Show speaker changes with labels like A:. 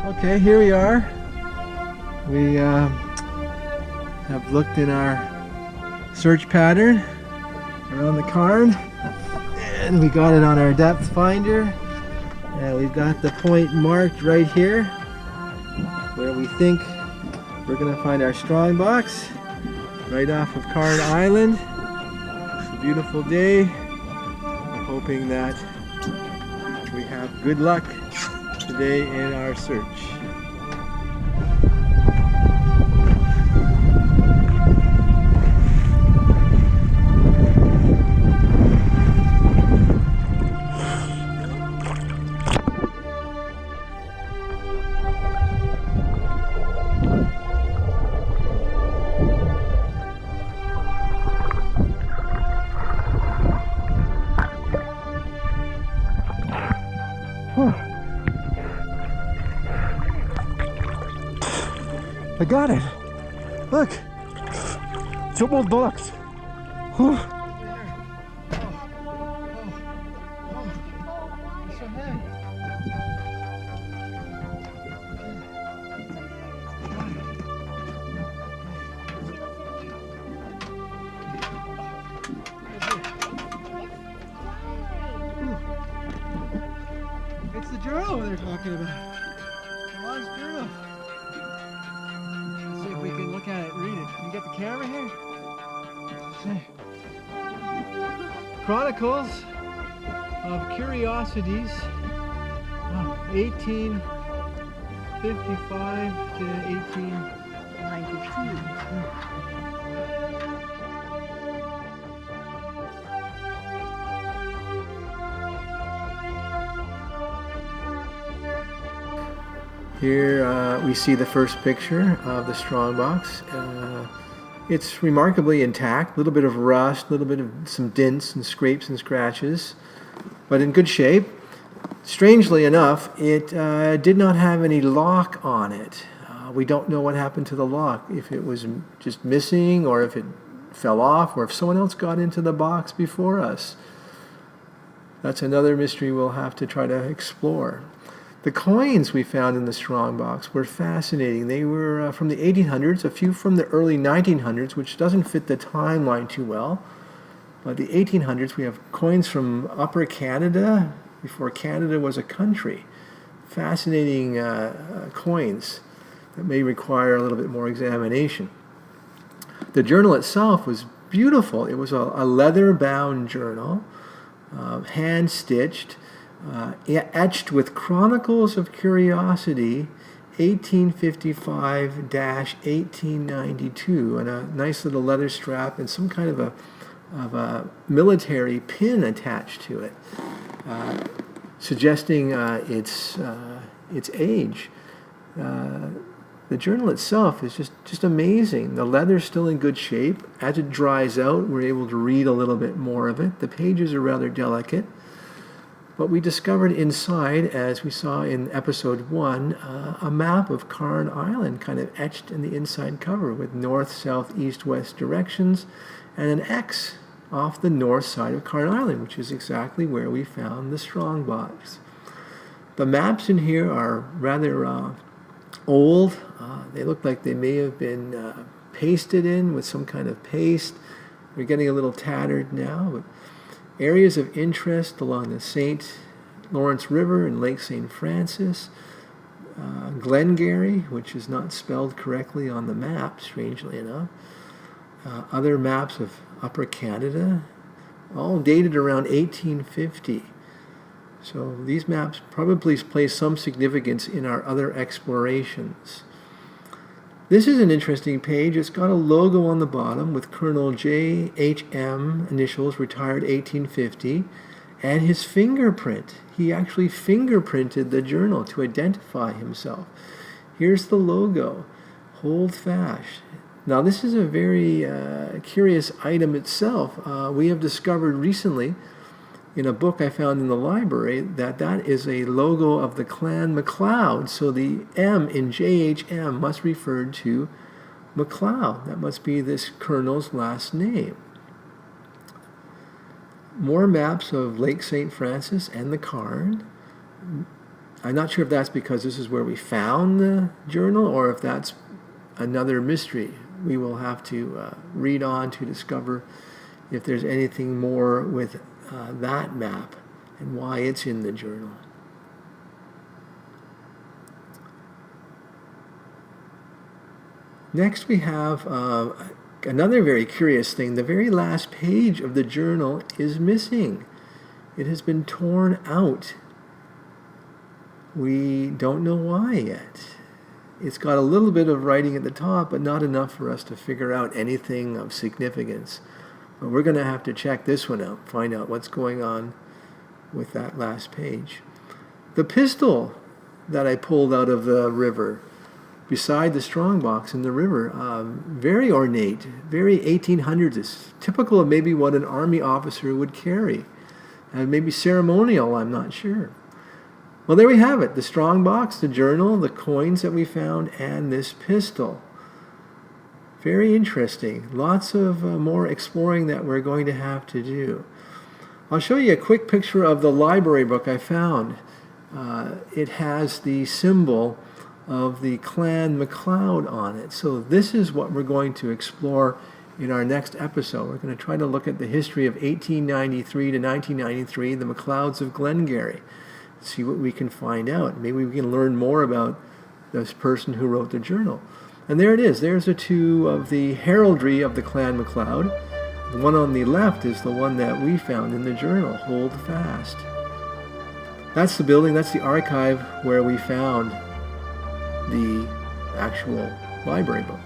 A: Okay, here we are. We have looked in our search pattern around the cairn, and we got it on our depth finder, and we've got the point marked right here where we think we're going to find our Strongbox, right off of Cairn Island. It's a beautiful day. We're hoping that we have good luck today in our search. I got it! Look! Double bucks! It's the journal they're talking about. The lost journal. Let's see if we can look at it and read it. Can you get the camera here? Okay. Chronicles of Curiosities, 1855 to 1892. Here we see the first picture of the Strongbox. It's remarkably intact, a little bit of rust, a little bit of some dents and scrapes and scratches, but in good shape. Strangely enough, it did not have any lock on it. We don't know what happened to the lock, if it was just missing or if it fell off or if someone else got into the box before us. That's another mystery we'll have to try to explore. The coins we found in the Strongbox were fascinating. They were from the 1800s, a few from the early 1900s, which doesn't fit the timeline too well. But the 1800s, we have coins from Upper Canada, before Canada was a country. Fascinating coins that may require a little bit more examination. The journal itself was beautiful. It was a leather-bound journal, hand-stitched, etched with Chronicles of Curiosity 1855-1892, and a nice little leather strap and some kind of a military pin attached to it, suggesting its age. The journal itself is just amazing. The leather's still in good shape. As it dries out, we're able to read a little bit more of it. The pages are rather delicate. But we discovered inside, as we saw in episode 1, a map of Cairn Island kind of etched in the inside cover with north, south, east, west directions and an X off the north side of Cairn Island, which is exactly where we found the Strongbox. The maps in here are rather old. They look like they may have been pasted in with some kind of paste. They're getting a little tattered now, but areas of interest along the St. Lawrence River and Lake St. Francis, Glengarry, which is not spelled correctly on the map, strangely enough, other maps of Upper Canada, all dated around 1850. So these maps probably play some significance in our other explorations. This is an interesting page. It's got a logo on the bottom with Colonel J.H.M. initials, retired 1850, and his fingerprint. He actually fingerprinted the journal to identify himself. Here's the logo, Hold Fast. Now this is a very curious item itself. We have discovered recently in a book I found in the library that is a logo of the clan MacLeod. So the M in JHM must refer to MacLeod. That must be this colonel's last name. More maps of Lake St. Francis and the Cairn. I'm not sure if that's because this is where we found the journal or if that's another mystery. We will have to read on to discover if there's anything more with that map and why it's in the journal. Next we have another very curious thing. The very last page of the journal is missing. It has been torn out. We don't know why yet. It's got a little bit of writing at the top, but not enough for us to figure out anything of significance. But we're going to have to check this one out, find out what's going on with that last page. The pistol that I pulled out of the river, beside the Strongbox in the river, very ornate, very 1800s. It's typical of maybe what an army officer would carry. And maybe ceremonial, I'm not sure. Well, there we have it. The Strongbox, the journal, the coins that we found, and this pistol. Very interesting. Lots of more exploring that we're going to have to do. I'll show you a quick picture of the library book I found. It has the symbol of the Clan MacLeod on it. So this is what we're going to explore in our next episode. We're going to try to look at the history of 1893 to 1993, the MacLeods of Glengarry. See what we can find out. Maybe we can learn more about this person who wrote the journal. And there it is. There's a two of the heraldry of the Clan MacLeod. The one on the left is the one that we found in the journal, Hold Fast. That's the building, that's the archive where we found the actual library book.